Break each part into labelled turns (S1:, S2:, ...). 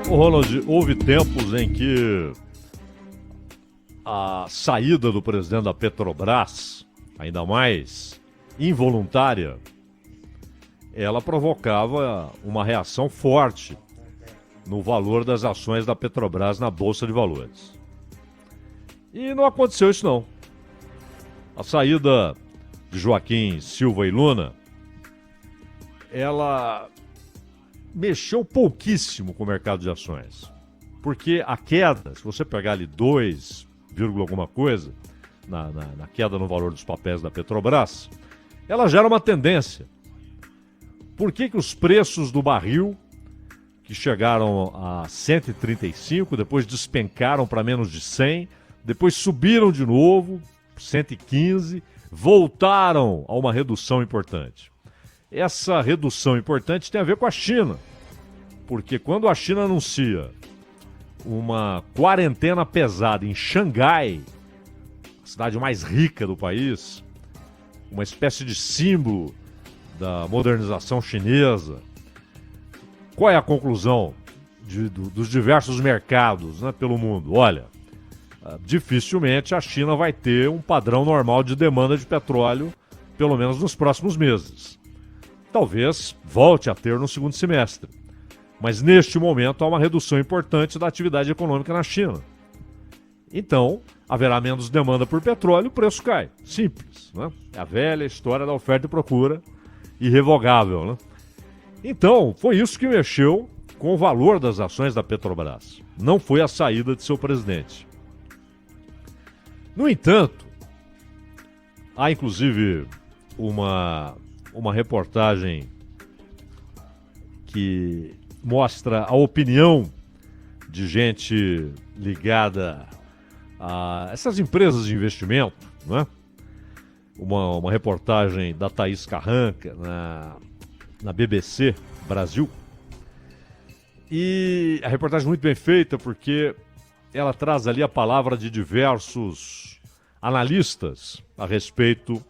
S1: Ô Ronald, houve tempos em que a saída do presidente da Petrobras, ainda mais involuntária, ela provocava uma reação forte no valor das ações da Petrobras na Bolsa de Valores. E não aconteceu isso não. A saída de Joaquim Silva e Luna, ela mexeu pouquíssimo com o mercado de ações. Porque a queda, se você pegar ali 2, alguma coisa, na queda no valor dos papéis da Petrobras, ela gera uma tendência. Por que os preços do barril, que chegaram a 135, depois despencaram para menos de 100, depois subiram de novo, 115, voltaram a uma redução importante? Essa redução importante tem a ver com a China, porque quando a China anuncia uma quarentena pesada em Xangai, a cidade mais rica do país, uma espécie de símbolo da modernização chinesa, qual é a conclusão dos diversos mercados, né, pelo mundo? Olha, dificilmente a China vai ter um padrão normal de demanda de petróleo, pelo menos nos próximos meses. Talvez volte a ter no segundo semestre. Mas neste momento há uma redução importante da atividade econômica na China. Então, haverá menos demanda por petróleo, o preço cai. Simples, né? É a velha história da oferta e procura, irrevogável, né? Então, foi isso que mexeu com o valor das ações da Petrobras. Não foi a saída de seu presidente. No entanto, há inclusive uma reportagem que mostra a opinião de gente ligada a essas empresas de investimento, né? Uma reportagem da Thaís Carranca na BBC Brasil. E a reportagem muito bem feita porque ela traz ali a palavra de diversos analistas a respeito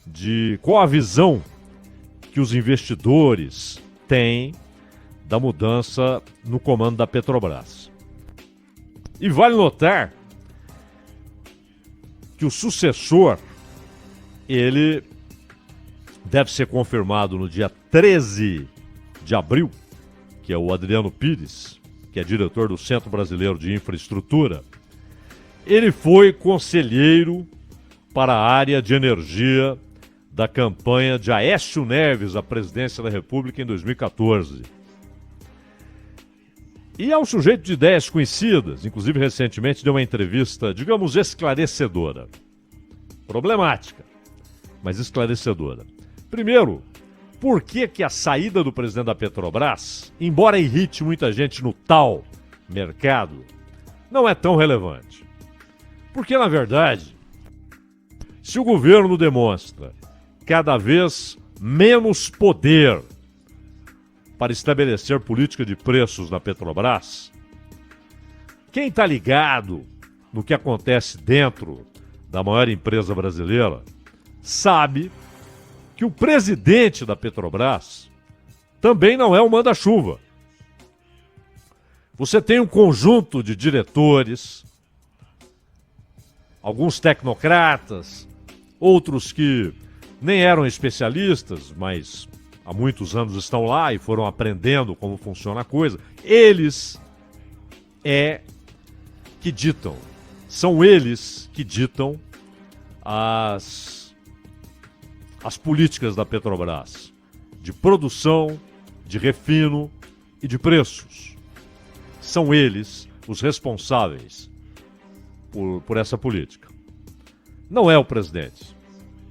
S1: de qual a visão que os investidores têm da mudança no comando da Petrobras. E vale notar que o sucessor, ele deve ser confirmado no dia 13 de abril, que é o Adriano Pires, que é diretor do Centro Brasileiro de Infraestrutura. Ele foi conselheiro para a área de energia da campanha de Aécio Neves à presidência da República em 2014. E é um sujeito de ideias conhecidas, inclusive recentemente deu uma entrevista, digamos, esclarecedora. Problemática, mas esclarecedora. Primeiro, por que a saída do presidente da Petrobras, embora irrite muita gente no tal mercado, não é tão relevante? Porque, na verdade, se o governo demonstra cada vez menos poder para estabelecer política de preços na Petrobras, quem está ligado no que acontece dentro da maior empresa brasileira sabe que o presidente da Petrobras também não é um manda-chuva. Você tem um conjunto de diretores, alguns tecnocratas, outros que nem eram especialistas, mas há muitos anos estão lá e foram aprendendo como funciona a coisa. Eles que ditam, são eles que ditam as políticas da Petrobras, de produção, de refino e de preços. São eles os responsáveis por essa política. Não é o presidente.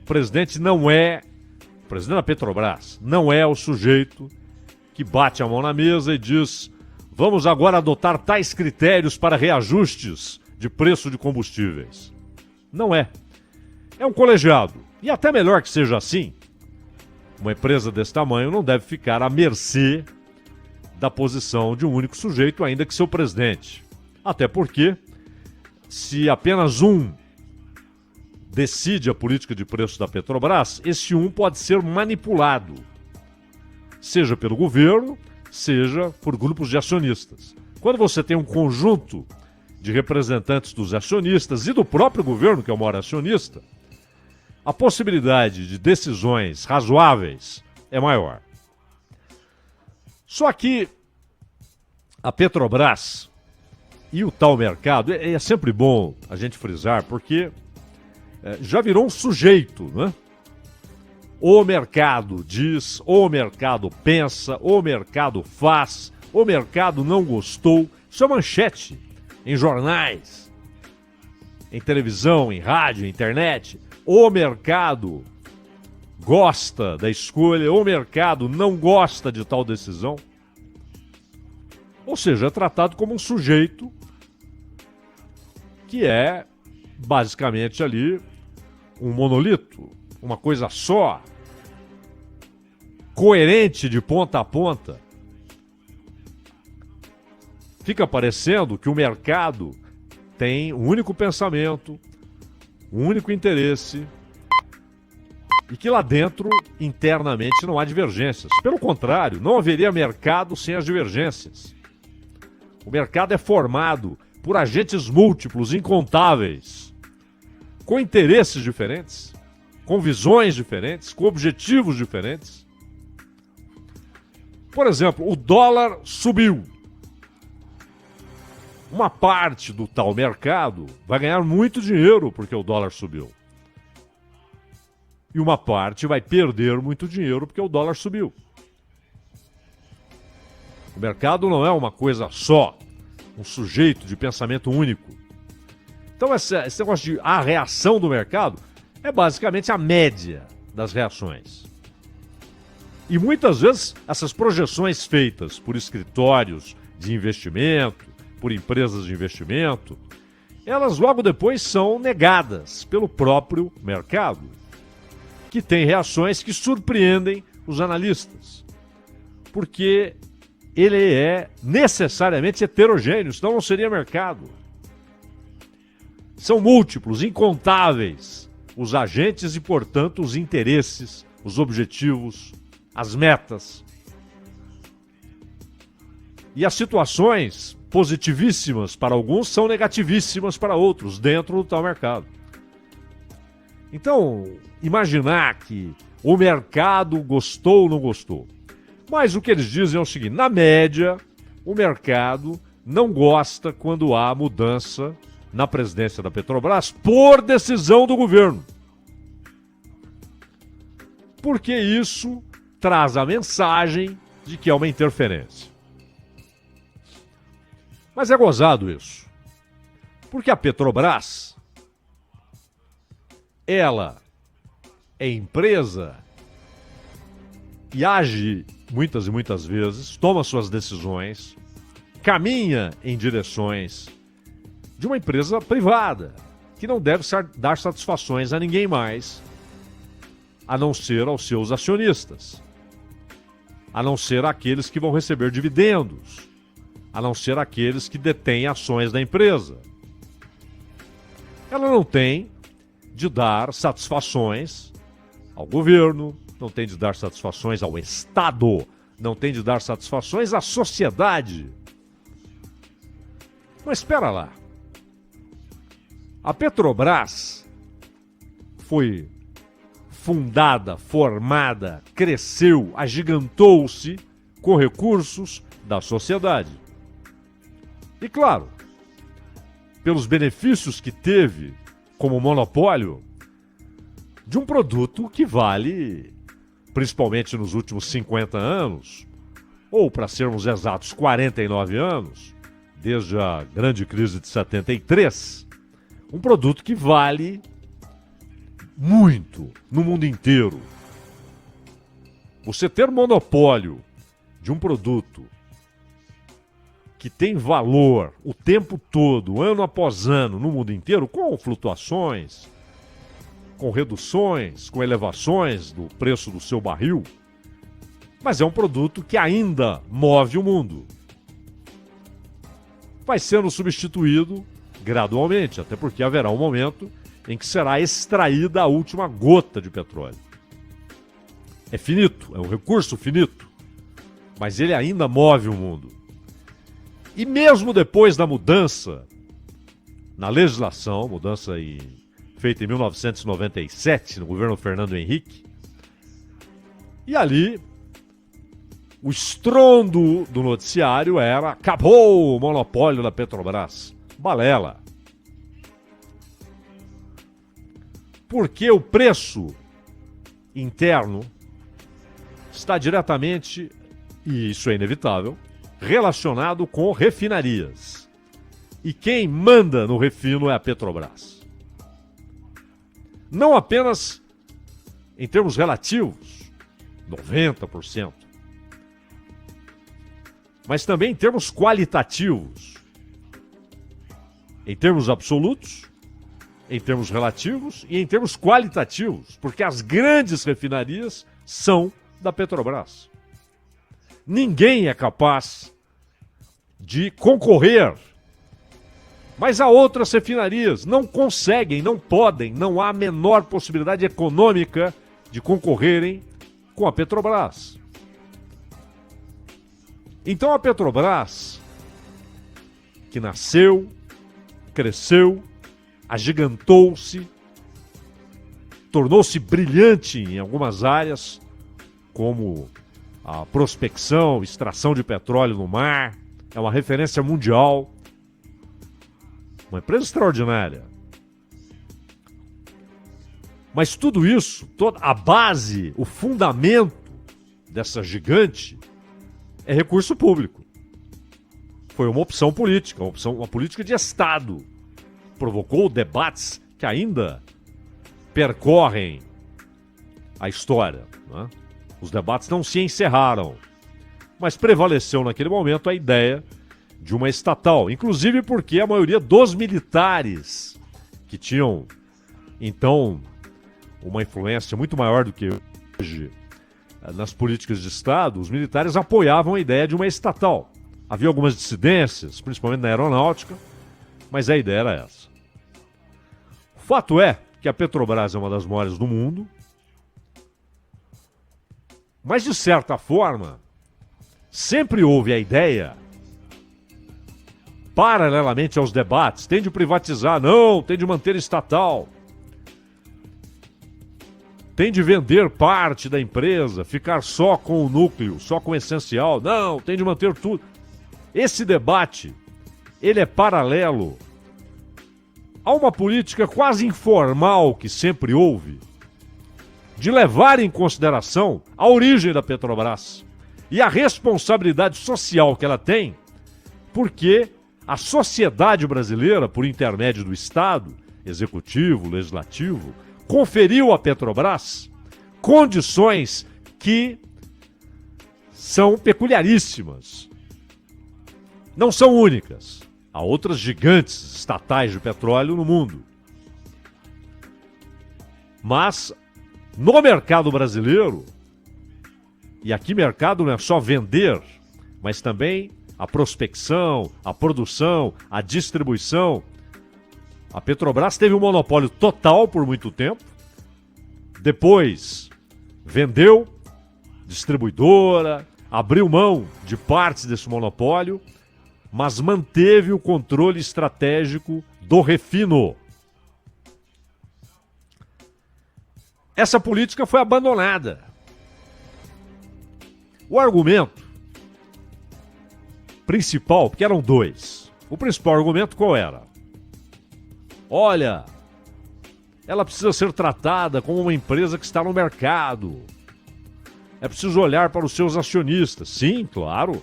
S1: O presidente não é... O presidente da Petrobras não é o sujeito que bate a mão na mesa e diz: vamos agora adotar tais critérios para reajustes de preço de combustíveis. Não é. É um colegiado. E até melhor que seja assim. Uma empresa desse tamanho não deve ficar à mercê da posição de um único sujeito, ainda que seu presidente. Até porque, se apenas um decide a política de preços da Petrobras, esse um pode ser manipulado, seja pelo governo, seja por grupos de acionistas. Quando você tem um conjunto de representantes dos acionistas e do próprio governo, que é o maior acionista, a possibilidade de decisões razoáveis é maior. Só que a Petrobras e o tal mercado, é sempre bom a gente frisar, porque já virou um sujeito, né? O mercado diz, o mercado pensa, o mercado faz, o mercado não gostou. Isso é manchete em jornais, em televisão, em rádio, internet. O mercado gosta da escolha, o mercado não gosta de tal decisão. Ou seja, é tratado como um sujeito que é basicamente ali um monolito, uma coisa só, coerente de ponta a ponta. Fica parecendo que o mercado tem um único pensamento, um único interesse e que lá dentro, internamente, não há divergências. Pelo contrário, não haveria mercado sem as divergências. O mercado é formado por agentes múltiplos, incontáveis, com interesses diferentes, com visões diferentes, com objetivos diferentes. Por exemplo, o dólar subiu. Uma parte do tal mercado vai ganhar muito dinheiro porque o dólar subiu. E uma parte vai perder muito dinheiro porque o dólar subiu. O mercado não é uma coisa só, um sujeito de pensamento único. Então esse negócio de a reação do mercado é basicamente a média das reações. E muitas vezes essas projeções feitas por escritórios de investimento, por empresas de investimento, elas logo depois são negadas pelo próprio mercado, que tem reações que surpreendem os analistas, porque ele é necessariamente heterogêneo, senão não seria mercado. São múltiplos, incontáveis, os agentes e, portanto, os interesses, os objetivos, as metas. E as situações positivíssimas para alguns são negativíssimas para outros dentro do tal mercado. Então, imaginar que o mercado gostou ou não gostou. Mas o que eles dizem é o seguinte: na média, o mercado não gosta quando há mudança na presidência da Petrobras por decisão do governo. Porque isso traz a mensagem de que é uma interferência. Mas é gozado isso. Porque a Petrobras, ela é empresa e age muitas e muitas vezes, toma suas decisões, caminha em direções de uma empresa privada, que não deve dar satisfações a ninguém mais, a não ser aos seus acionistas, a não ser aqueles que vão receber dividendos, a não ser aqueles que detêm ações da empresa. Ela não tem de dar satisfações ao governo, não tem de dar satisfações ao Estado, não tem de dar satisfações à sociedade. Mas espera lá. A Petrobras foi fundada, formada, cresceu, agigantou-se com recursos da sociedade. E claro, pelos benefícios que teve como monopólio de um produto que vale, principalmente nos últimos 50 anos, ou para sermos exatos, 49 anos, desde a grande crise de 73, um produto que vale muito no mundo inteiro. Você ter monopólio de um produto que tem valor o tempo todo, ano após ano, no mundo inteiro, com flutuações, com reduções, com elevações do preço do seu barril, mas é um produto que ainda move o mundo. Vai sendo substituído gradualmente, até porque haverá um momento em que será extraída a última gota de petróleo. É finito, é um recurso finito, mas ele ainda move o mundo. E mesmo depois da mudança na legislação, feita em 1997, no governo Fernando Henrique, e ali o estrondo do noticiário era: acabou o monopólio da Petrobras. Balela. Porque o preço interno está diretamente, e isso é inevitável, relacionado com refinarias. E quem manda no refino é a Petrobras. Não apenas em termos relativos, 90%, mas também em termos qualitativos. Em termos absolutos, em termos relativos e em termos qualitativos, porque as grandes refinarias são da Petrobras. Ninguém é capaz de concorrer, mas há outras refinarias, não conseguem, não podem, não há a menor possibilidade econômica de concorrerem com a Petrobras. Então a Petrobras, que nasceu, cresceu, agigantou-se, tornou-se brilhante em algumas áreas, como a prospecção, extração de petróleo no mar, é uma referência mundial, uma empresa extraordinária. Mas tudo isso, toda a base, o fundamento dessa gigante é recurso público. Foi uma opção política, uma política de Estado. Provocou debates que ainda percorrem a história, né? Os debates não se encerraram, mas prevaleceu naquele momento a ideia de uma estatal, inclusive porque a maioria dos militares, que tinham então uma influência muito maior do que hoje nas políticas de Estado, os militares apoiavam a ideia de uma estatal. Havia algumas dissidências, principalmente na aeronáutica, mas a ideia era essa. O fato é que a Petrobras é uma das maiores do mundo, mas de certa forma, sempre houve a ideia, paralelamente aos debates, tem de privatizar, não, tem de manter estatal, tem de vender parte da empresa, ficar só com o núcleo, só com o essencial, não, tem de manter tudo. Esse debate, ele é paralelo a uma política quase informal que sempre houve, de levar em consideração a origem da Petrobras e a responsabilidade social que ela tem, porque a sociedade brasileira, por intermédio do Estado, executivo, legislativo, conferiu à Petrobras condições que são peculiaríssimas. Não são únicas. Há outras gigantes estatais de petróleo no mundo. Mas no mercado brasileiro, e aqui mercado não é só vender, mas também a prospecção, a produção, a distribuição. A Petrobras teve um monopólio total por muito tempo, depois vendeu, distribuidora, abriu mão de partes desse monopólio, mas manteve o controle estratégico do refino. Essa política foi abandonada. O argumento principal, porque eram dois. O principal argumento qual era? Olha, ela precisa ser tratada como uma empresa que está no mercado. É preciso olhar para os seus acionistas. Sim, claro.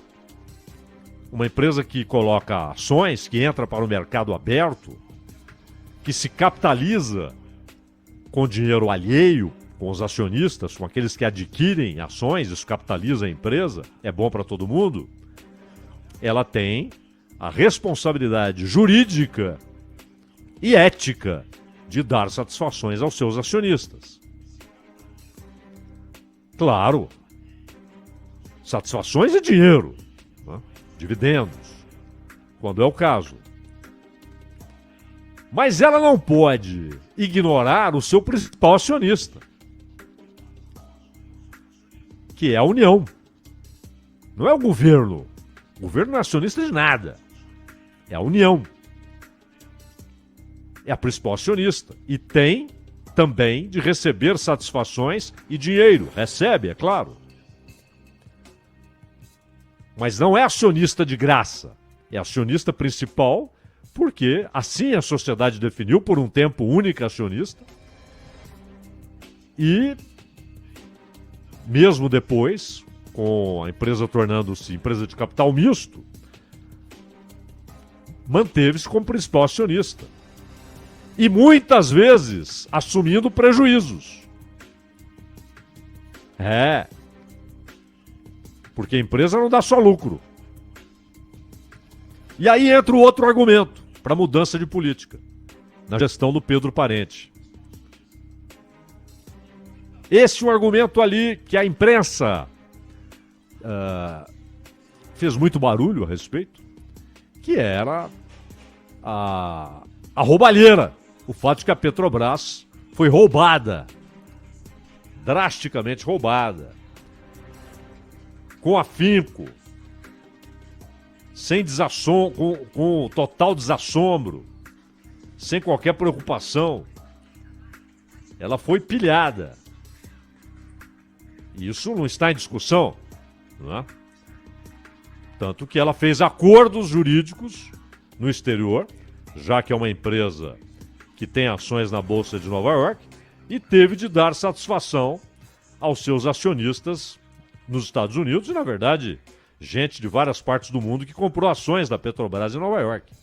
S1: Uma empresa que coloca ações, que entra para o mercado aberto, que se capitaliza com dinheiro alheio, com os acionistas, com aqueles que adquirem ações, isso capitaliza a empresa, é bom para todo mundo. Ela tem a responsabilidade jurídica e ética de dar satisfações aos seus acionistas. Claro, satisfações e dinheiro, né? Dividendos, quando é o caso. Mas ela não pode ignorar o seu principal acionista, que é a União. Não é o governo, O governo não é acionista de nada. É a União. É a principal acionista. E tem também de receber satisfações e dinheiro. Recebe, é claro. Mas não é acionista de graça. É acionista principal, porque assim a sociedade definiu por um tempo única acionista. E mesmo depois, com a empresa tornando-se empresa de capital misto, manteve-se como principal acionista. E muitas vezes assumindo prejuízos. Porque a empresa não dá só lucro. E aí entra o outro argumento para mudança de política na gestão do Pedro Parente. Esse é um argumento ali que a imprensa fez muito barulho a respeito, que era a roubalheira. O fato de que a Petrobras foi roubada, drasticamente roubada, com afinco, sem com total desassombro, sem qualquer preocupação. Ela foi pilhada. Isso não está em discussão, não é? Tanto que ela fez acordos jurídicos no exterior, já que é uma empresa que tem ações na Bolsa de Nova York, e teve de dar satisfação aos seus acionistas nos Estados Unidos e, na verdade, gente de várias partes do mundo que comprou ações da Petrobras em Nova York.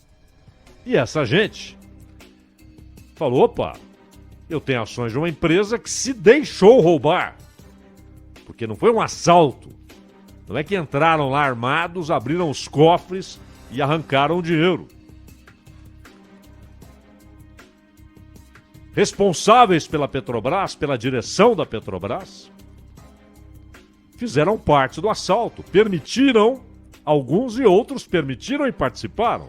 S1: E essa gente falou, opa, eu tenho ações de uma empresa que se deixou roubar. Porque não foi um assalto. Não é que entraram lá armados, abriram os cofres e arrancaram o dinheiro. Responsáveis pela Petrobras, pela direção da Petrobras, fizeram parte do assalto. Permitiram, alguns e outros permitiram e participaram.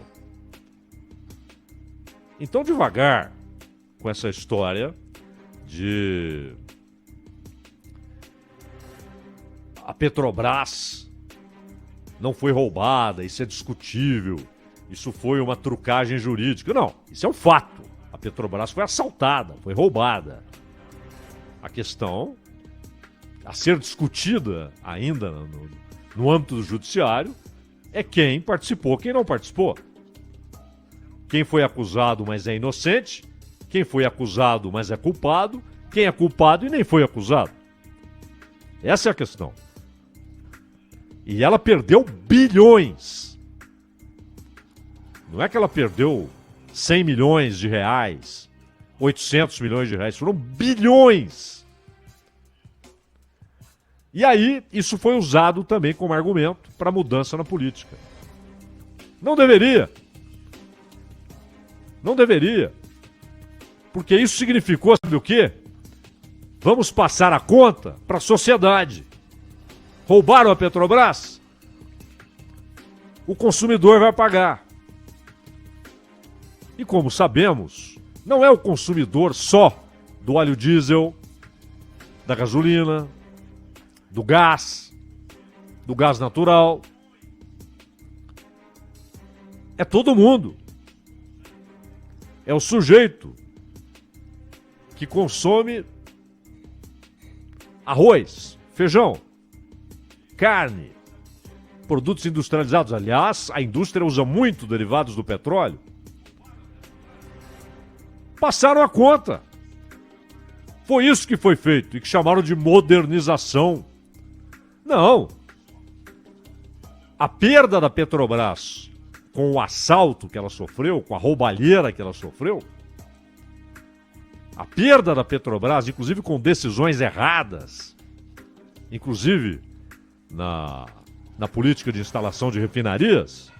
S1: Então, devagar com essa história de a Petrobras não foi roubada, isso é discutível, isso foi uma trucagem jurídica. Não, isso é um fato. A Petrobras foi assaltada, foi roubada. A questão a ser discutida ainda no âmbito do judiciário é quem participou, quem não participou. Quem foi acusado, mas é inocente, quem foi acusado, mas é culpado, quem é culpado e nem foi acusado. Essa é a questão. E ela perdeu bilhões. Não é que ela perdeu 100 milhões de reais, 800 milhões de reais, foram bilhões. E aí, isso foi usado também como argumento para mudança na política. Não deveria. Não deveria. Porque isso significou, sabe o quê? Vamos passar a conta para a sociedade. Roubaram a Petrobras? O consumidor vai pagar. E como sabemos, não é o consumidor só do óleo diesel, da gasolina, do gás natural. É todo mundo. É o sujeito que consome arroz, feijão, carne, produtos industrializados. Aliás, a indústria usa muito derivados do petróleo. Passaram a conta. Foi isso que foi feito e que chamaram de modernização. Não. A perda da Petrobras com o assalto que ela sofreu, com a roubalheira que ela sofreu, a perda da Petrobras, inclusive com decisões erradas, inclusive na política de instalação de refinarias,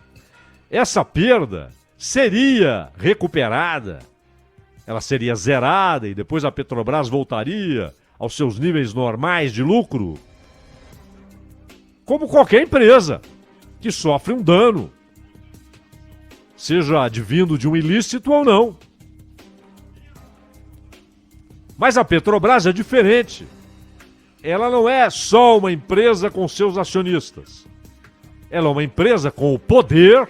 S1: essa perda seria recuperada, ela seria zerada e depois a Petrobras voltaria aos seus níveis normais de lucro, como qualquer empresa que sofre um dano, seja advindo de um ilícito ou não. Mas a Petrobras é diferente. Ela não é só uma empresa com seus acionistas. Ela é uma empresa com o poder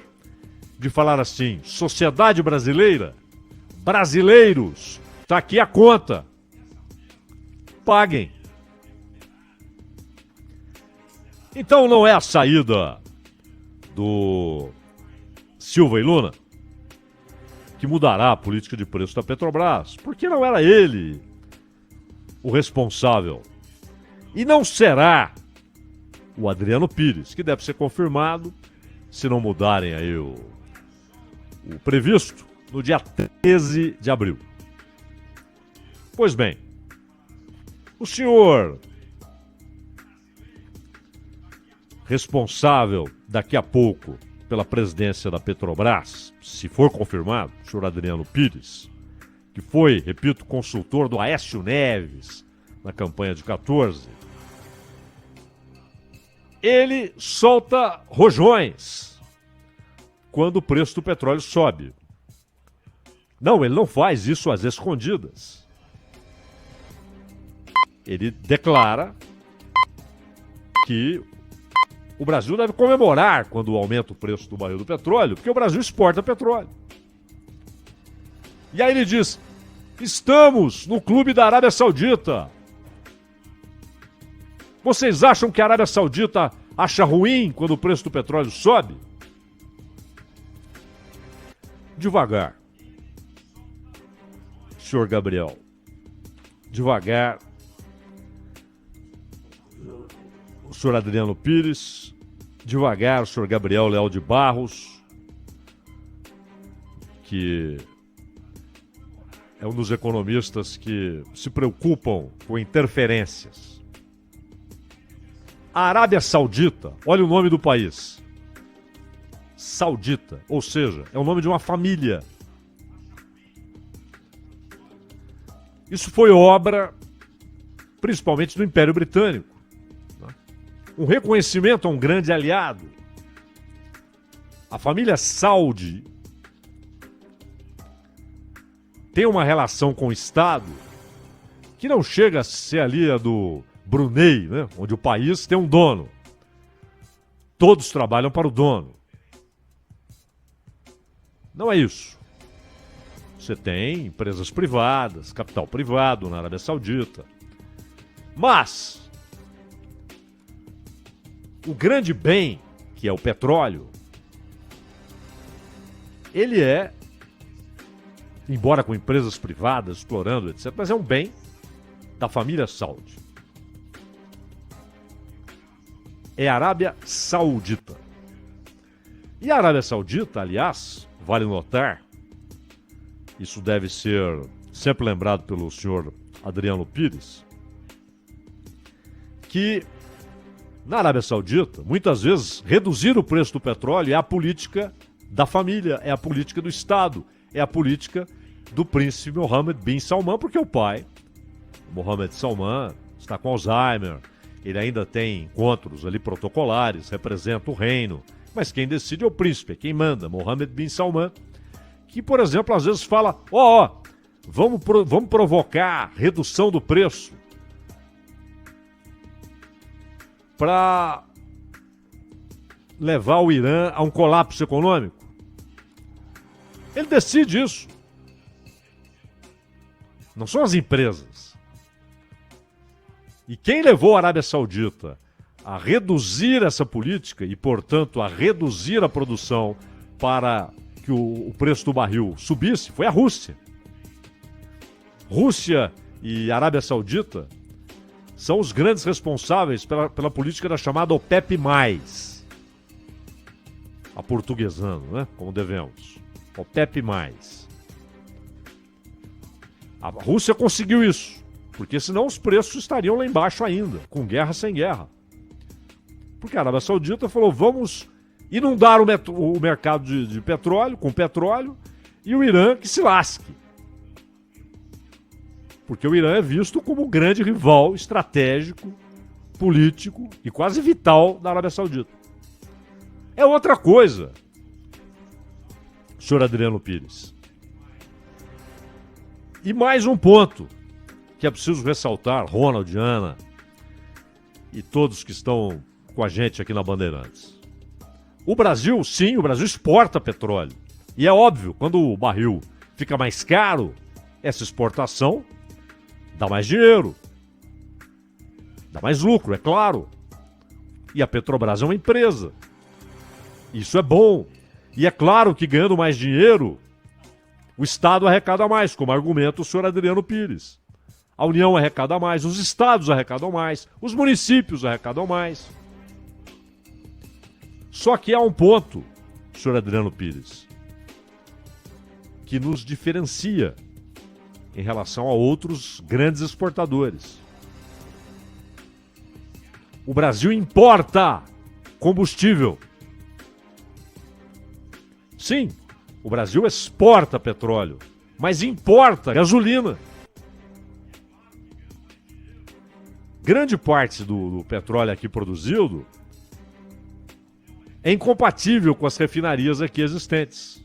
S1: de falar assim: sociedade brasileira, brasileiros, tá aqui a conta, paguem. Então não é a saída do Silva e Luna que mudará a política de preço da Petrobras, porque não era ele o responsável. E não será o Adriano Pires, que deve ser confirmado, se não mudarem aí o previsto, no dia 13 de abril. Pois bem, o senhor responsável daqui a pouco pela presidência da Petrobras, se for confirmado, o senhor Adriano Pires, que foi, repito, consultor do Aécio Neves na campanha de 14, ele solta rojões quando o preço do petróleo sobe. Não, ele não faz isso às escondidas. Ele declara que o Brasil deve comemorar quando aumenta o preço do barril do petróleo, porque o Brasil exporta petróleo. E aí ele diz: estamos no clube da Arábia Saudita. Vocês acham que a Arábia Saudita acha ruim quando o preço do petróleo sobe? Devagar, senhor Gabriel. Devagar. O senhor Adriano Pires, devagar, o senhor Gabriel Leal de Barros, que é um dos economistas que se preocupam com interferências. A Arábia Saudita, olha o nome do país. Saudita, ou seja, é o nome de uma família. Isso foi obra, principalmente do Império Britânico. Um reconhecimento a um grande aliado. A família Saudi tem uma relação com o Estado que não chega a ser ali a do Brunei, né? Onde o país tem um dono. Todos trabalham para o dono. Não é isso. Você tem empresas privadas, capital privado na Arábia Saudita. Mas o grande bem, que é o petróleo, ele é, embora com empresas privadas explorando, etc., mas é um bem da família Saudi. É a Arábia Saudita. E a Arábia Saudita, aliás, vale notar, isso deve ser sempre lembrado pelo senhor Adriano Pires, que na Arábia Saudita, muitas vezes, reduzir o preço do petróleo é a política da família, é a política do Estado, é a política do príncipe Mohammed bin Salman, porque o pai, Mohammed Salman, está com Alzheimer, ele ainda tem encontros ali protocolares, representa o reino, mas quem decide é o príncipe, é quem manda, Mohammed bin Salman, que, por exemplo, às vezes fala: vamos provocar redução do preço para levar o Irã a um colapso econômico. Ele decide isso. Não são as empresas. E quem levou a Arábia Saudita a reduzir essa política e, portanto, a reduzir a produção para que o preço do barril subisse foi a Rússia. Rússia e Arábia Saudita são os grandes responsáveis pela política da chamada OPEP+, aportuguesando, né? Como devemos. OPEP+. A Rússia conseguiu isso, porque senão os preços estariam lá embaixo ainda, com guerra sem guerra. Porque a Arábia Saudita falou: vamos inundar o mercado de petróleo, com petróleo, e o Irã que se lasque. Porque o Irã é visto como um grande rival estratégico, político e quase vital da Arábia Saudita. É outra coisa, senhor Adriano Pires. E mais um ponto que é preciso ressaltar, Ronald, Ana e todos que estão com a gente aqui na Bandeirantes. O Brasil, sim, o Brasil exporta petróleo. E é óbvio, quando o barril fica mais caro, essa exportação dá mais dinheiro. Dá mais lucro, é claro. E a Petrobras é uma empresa. Isso é bom. E é claro que ganhando mais dinheiro, o Estado arrecada mais, como argumenta o senhor Adriano Pires. A União arrecada mais, os estados arrecadam mais, os municípios arrecadam mais. Só que há um ponto, senhor Adriano Pires, que nos diferencia em relação a outros grandes exportadores. O Brasil importa combustível. Sim, o Brasil exporta petróleo, mas importa gasolina. Grande parte do petróleo aqui produzido é incompatível com as refinarias aqui existentes.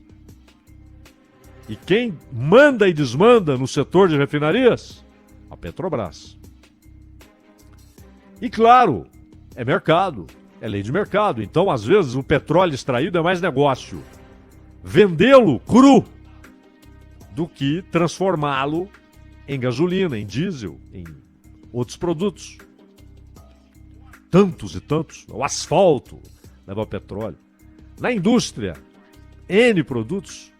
S1: E quem manda e desmanda no setor de refinarias? A Petrobras. E claro, é mercado, é lei de mercado. Então, às vezes, o petróleo extraído é mais negócio vendê-lo cru do que transformá-lo em gasolina, em diesel, em outros produtos. Tantos e tantos. O asfalto leva petróleo. Na indústria, N produtos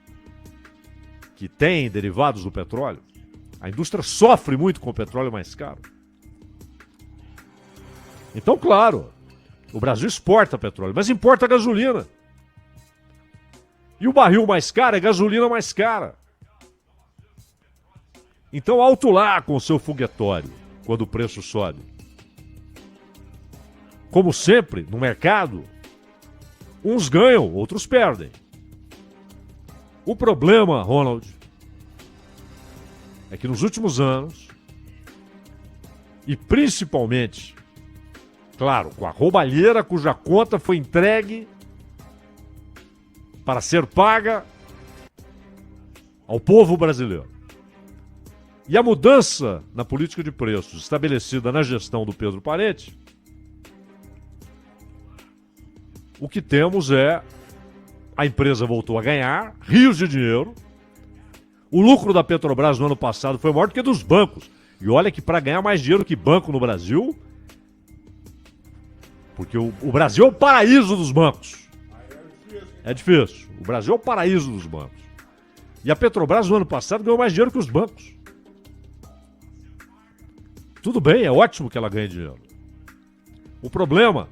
S1: que têm derivados do petróleo. A indústria sofre muito com o petróleo mais caro. Então, claro, o Brasil exporta petróleo, mas importa gasolina. E o barril mais caro é gasolina mais cara. Então, alto lá com o seu foguetório, quando o preço sobe. Como sempre, no mercado, uns ganham, outros perdem. O problema, Ronald, é que nos últimos anos, e principalmente, claro, com a roubalheira cuja conta foi entregue para ser paga ao povo brasileiro. E a mudança na política de preços estabelecida na gestão do Pedro Parente, o que temos é a empresa voltou a ganhar rios de dinheiro. O lucro da Petrobras no ano passado foi maior do que dos bancos. E olha que para ganhar mais dinheiro que banco no Brasil, porque o Brasil é o paraíso dos bancos. É difícil. O Brasil é o paraíso dos bancos. E a Petrobras no ano passado ganhou mais dinheiro que os bancos. Tudo bem, é ótimo que ela ganhe dinheiro. O problema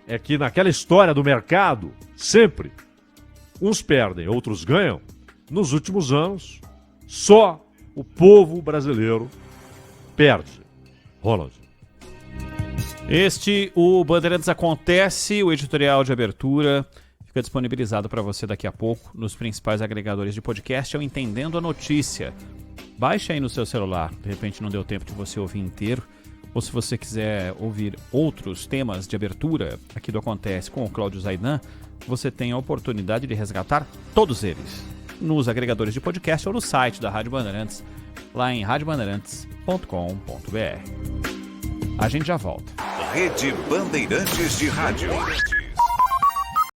S1: é que naquela história do mercado, sempre, uns perdem, outros ganham. Nos últimos anos, só o povo brasileiro perde. Ronald.
S2: O Bandeirantes Acontece, o editorial de abertura, fica disponibilizado para você daqui a pouco nos principais agregadores de podcast. É o Entendendo a Notícia. Baixe aí no seu celular, de repente não deu tempo de você ouvir inteiro. Ou se você quiser ouvir outros temas de abertura aqui do Acontece com o Cláudio Zaidan, você tem a oportunidade de resgatar todos eles nos agregadores de podcast ou no site da Rádio Bandeirantes, lá em radiobandeirantes.com.br. A gente já volta.
S3: Rede Bandeirantes de Rádio.